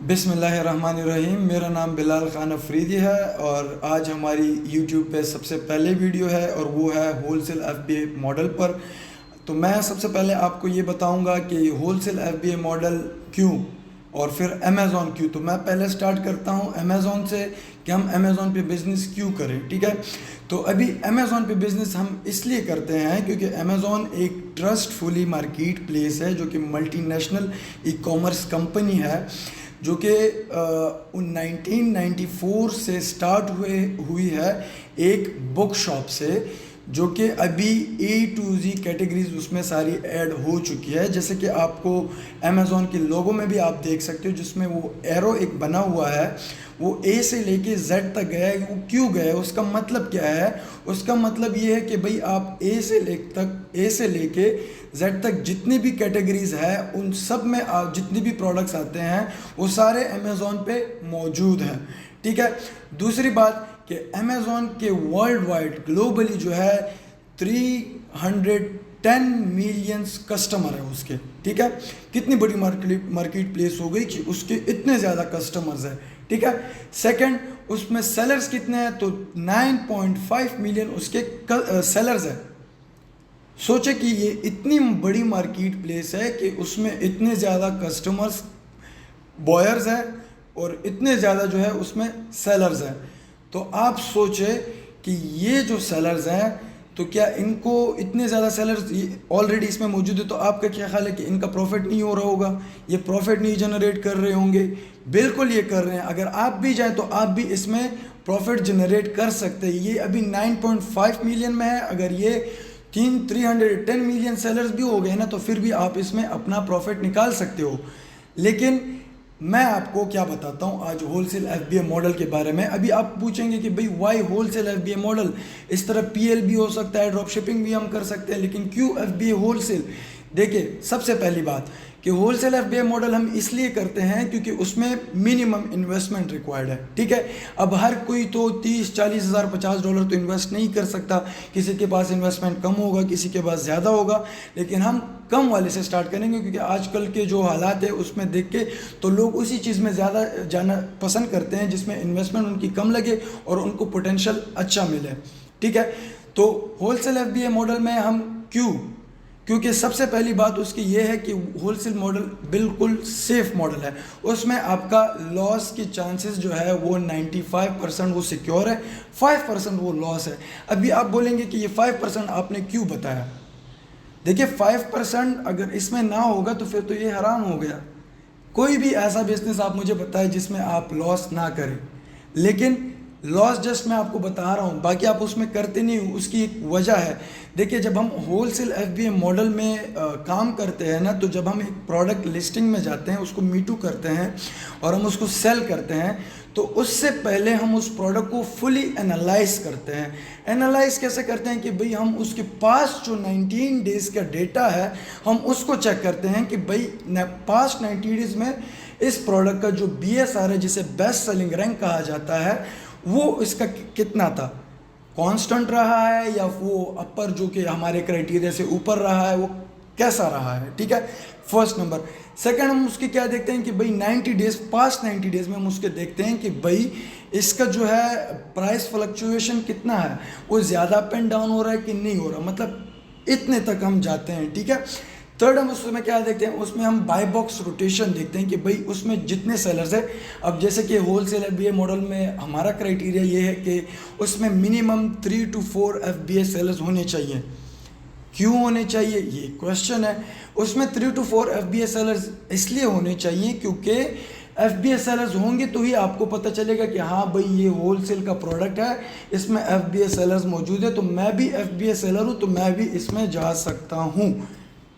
बिस्मिल्लाहिर्रहमानिर्रहीम। मेरा नाम बिलाल खान अफरीदी है और आज हमारी यूट्यूब पे सबसे पहले वीडियो है और वो है होलसेल एफबीए मॉडल पर। तो मैं सबसे पहले आपको ये बताऊंगा कि होलसेल एफबीए मॉडल क्यों और फिर अमेज़ॉन क्यों। तो मैं पहले स्टार्ट करता हूँ अमेज़ॉन से कि हम अमेज़ॉन पे बिज़नेस क्यों करें। ठीक है, तो अभी अमेज़ॉन पे बिज़नेस हम इसलिए करते हैं क्योंकि अमेज़ॉन एक ट्रस्टफुली मार्केट प्लेस है जो कि मल्टीनेशनल ई कॉमर्स कंपनी है जो कि 1994 से स्टार्ट हुई है एक बुक शॉप से, जो कि अभी A to Z कैटेगरीज उसमें सारी ऐड हो चुकी है। जैसे कि आपको अमेज़ॉन के लोगो में भी आप देख सकते हो जिसमें वो एरो एक बना हुआ है, वो A से लेके Z तक गया है। वो क्यों गया है, उसका मतलब क्या है? उसका मतलब ये है कि भाई आप A से लेके Z तक जितनी भी कैटेगरीज है उन सब में आप जितनी भी प्रोडक्ट्स आते हैं वो सारे अमेज़ॉन पे मौजूद हैं। ठीक है, दूसरी बात कि अमेज़ॉन के वर्ल्ड वाइड ग्लोबली जो है 310 मिलियंस कस्टमर है उसके। ठीक है, कितनी बड़ी मार्केट प्लेस हो गई कि उसके इतने ज़्यादा कस्टमर्स हैं। ठीक है, सेकंड उसमें सेलर्स कितने हैं तो 9.5 मिलियन उसके सेलर्स हैं। सोचे कि ये इतनी बड़ी मार्केट प्लेस है कि उसमें इतने ज़्यादा कस्टमर्स बॉयर्स हैं और इतने ज़्यादा जो है उसमें सेलर्स हैं। तो आप सोचे कि ये जो सेलर्स हैं तो क्या इनको इतने ज़्यादा सेलर्स ऑलरेडी इसमें मौजूद है तो आपका क्या ख्याल है कि इनका प्रॉफिट नहीं हो रहा होगा, ये प्रॉफिट नहीं जनरेट कर रहे होंगे? बिल्कुल ये कर रहे हैं। अगर आप भी जाएं तो आप भी इसमें प्रॉफिट जनरेट कर सकते हैं। ये अभी 9.5 मिलियन में है, अगर ये 310 मिलियन सेलर्स भी हो गए ना तो फिर भी आप इसमें अपना प्रॉफिट निकाल सकते हो। लेकिन मैं आपको क्या बताता हूँ आज होलसेल एफबीए मॉडल के बारे में। अभी आप पूछेंगे कि भाई वाई होलसेल एफबीए मॉडल, इस तरह पीएल भी हो सकता है, ड्रॉप शिपिंग भी हम कर सकते हैं, लेकिन क्यों एफबीए होलसेल? देखिए, सबसे पहली बात कि होलसेल एफबीए मॉडल हम इसलिए करते हैं क्योंकि उसमें मिनिमम इन्वेस्टमेंट रिक्वायर्ड है। ठीक है, अब हर कोई तो 30-40 हज़ार $50 तो इन्वेस्ट नहीं कर सकता, किसी के पास इन्वेस्टमेंट कम होगा, किसी के पास ज़्यादा होगा, लेकिन हम कम वाले से स्टार्ट करेंगे क्योंकि आजकल के जो हालात है उसमें देख के तो लोग उसी चीज़ में ज़्यादा जाना पसंद करते हैं जिसमें इन्वेस्टमेंट उनकी कम लगे और उनको पोटेंशियल अच्छा मिले। ठीक है, तो होलसेल एफबीए मॉडल में हम क्योंकि सबसे पहली बात उसकी ये है कि होलसेल मॉडल बिल्कुल सेफ मॉडल है। उसमें आपका लॉस की चांसेस जो है वो 95% वो सिक्योर है, 5% वो लॉस है। अभी आप बोलेंगे कि ये 5% आपने क्यों बताया? देखिए, 5% अगर इसमें ना होगा तो फिर तो ये हराम हो गया। कोई भी ऐसा बिजनेस आप मुझे बताएं जिसमें आप लॉस ना करें, लेकिन लॉस जस्ट मैं आपको बता रहा हूँ, बाकी आप उसमें करते नहीं हो, उसकी एक वजह है। देखिए, जब हम होलसेल एफबीए मॉडल में काम करते हैं ना, तो जब हम एक प्रोडक्ट लिस्टिंग में जाते हैं, उसको मीटू करते हैं और हम उसको सेल करते हैं, तो उससे पहले हम उस प्रोडक्ट को फुली एनालाइज करते हैं। एनालाइज कैसे करते हैं कि भाई हम उसके पास जो 19 डेज़ का डेटा है हम उसको चेक करते हैं कि भाई पास्ट 90 डेज़ में इस प्रोडक्ट का जो BSR है, जिसे बेस्ट सेलिंग रैंक कहा जाता है, वो इसका कितना था, कांस्टेंट रहा है या वो अपर जो कि हमारे क्राइटेरिया से ऊपर रहा है, वो कैसा रहा है। ठीक है, फर्स्ट नंबर। सेकंड, हम उसके क्या देखते हैं कि भाई 90 डेज, पास्ट 90 डेज में हम उसके देखते हैं कि भाई इसका जो है प्राइस फ्लक्चुएशन कितना है, वो ज़्यादा अप एंड डाउन हो रहा है कि नहीं हो रहा, मतलब इतने तक हम जाते हैं। ठीक है, थर्ड, हम उसमें क्या देखते हैं, उसमें हम बाय बॉक्स रोटेशन देखते हैं कि भाई उसमें जितने सेलर्स है, अब जैसे कि होलसेल एफबीए मॉडल में हमारा क्राइटेरिया ये है कि उसमें मिनिमम 3 to 4 एफबीए सेलर्स होने चाहिए। क्यों होने चाहिए ये क्वेश्चन है। उसमें 3 to 4 एफबीए सेलर्स इसलिए होने चाहिए क्योंकि एफबीए सेलर्स होंगे तो ही आपको पता चलेगा कि हाँ भाई ये होलसेल का प्रोडक्ट है, इसमें एफबीए सेलर्स मौजूद है, तो मैं भी एफबीए सेलर हूँ तो मैं भी इसमें जा सकता हूँ।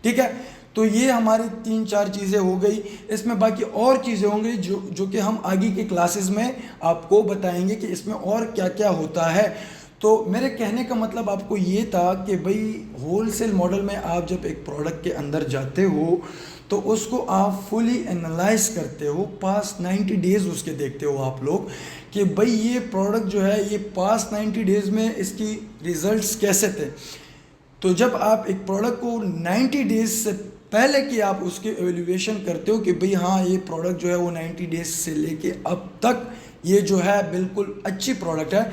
ठीक है, तो ये हमारी 3-4 चीज़ें हो गई। इसमें बाकी और चीज़ें होंगी जो कि हम आगे की क्लासेस में आपको बताएंगे कि इसमें और क्या क्या होता है। तो मेरे कहने का मतलब आपको ये था कि भाई होलसेल मॉडल में आप जब एक प्रोडक्ट के अंदर जाते हो तो उसको आप फुली एनालाइज करते हो, पास्ट 90 डेज़ उसके देखते हो आप लोग कि भाई ये प्रोडक्ट जो है ये पास्ट 90 डेज़ में इसकी रिजल्ट्स कैसे थे। तो जब आप एक प्रोडक्ट को 90 डेज से पहले कि आप उसके एवेल्यूएशन करते हो कि भाई हाँ ये प्रोडक्ट जो है वो 90 डेज से लेके अब तक ये जो है बिल्कुल अच्छी प्रोडक्ट है,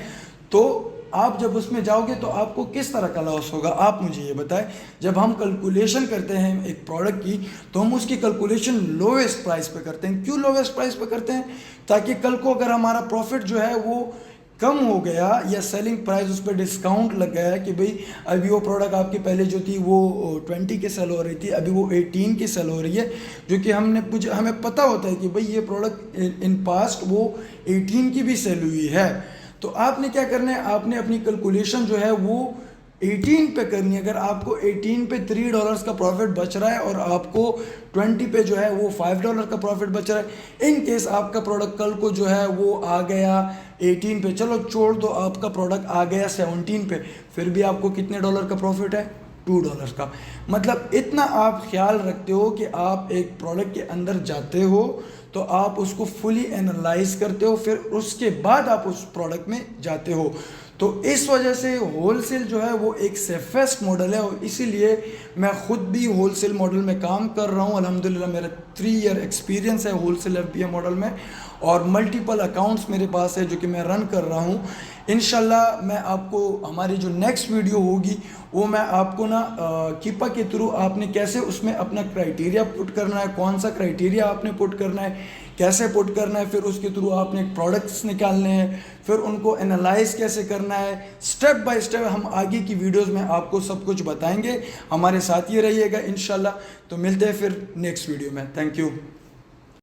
तो आप जब उसमें जाओगे तो आपको किस तरह का लॉस होगा आप मुझे ये बताएं। जब हम कैलकुलेशन करते हैं एक प्रोडक्ट की तो हम उसकी कैलकुलेशन लोवेस्ट प्राइस पे करते हैं। क्यों लोवेस्ट प्राइस पे करते हैं? ताकि कल को अगर हमारा प्रॉफिट जो है वो कम हो गया या सेलिंग प्राइस उस पर डिस्काउंट लग गया कि भाई अभी वो प्रोडक्ट आपकी पहले जो थी वो 20 की सेल हो रही थी, अभी वो 18 की सेल हो रही है, जो कि हमें पता होता है कि भाई ये प्रोडक्ट इन पास्ट वो 18 की भी सेल हुई है। तो आपने क्या करना है, आपने अपनी कैलकुलेशन जो है वो 18 पे करनी है। अगर आपको 18 पे $3 का प्रॉफिट बच रहा है और आपको 20 पे जो है वो $5 का प्रॉफिट बच रहा है, इन केस आपका प्रोडक्ट कल को जो है वो आ गया 18 पे, चलो छोड़ दो, आपका प्रोडक्ट आ गया 17 पे, फिर भी आपको कितने डॉलर का प्रॉफिट है? $2 का। मतलब इतना आप ख्याल रखते हो कि आप एक प्रोडक्ट के अंदर जाते हो तो आप उसको फुली एनालाइज करते हो, फिर उसके बाद आप उस प्रोडक्ट में जाते हो। तो इस वजह से होलसेल जो है वो एक सेफेस्ट मॉडल है और इसीलिए मैं ख़ुद भी होलसेल मॉडल में काम कर रहा हूँ। अल्हम्दुलिल्लाह मेरा 3 ईयर एक्सपीरियंस है होलसेल FBA मॉडल में और मल्टीपल अकाउंट्स मेरे पास है जो कि मैं रन कर रहा हूँ। इंशाल्लाह मैं आपको हमारी जो नेक्स्ट वीडियो होगी वो मैं आपको ना कीपा के थ्रू आपने कैसे उसमें अपना क्राइटेरिया पुट करना है, कौन सा क्राइटेरिया आपने पुट करना है, कैसे पुट करना है, फिर उसके थ्रू आपने प्रोडक्ट्स निकालने हैं, फिर उनको एनालाइज कैसे करना है, स्टेप बाय स्टेप हम आगे की वीडियोस में आपको सब कुछ बताएंगे। हमारे साथ ही रहिएगा इंशाल्लाह। तो मिलते हैं फिर नेक्स्ट वीडियो में। Thank you.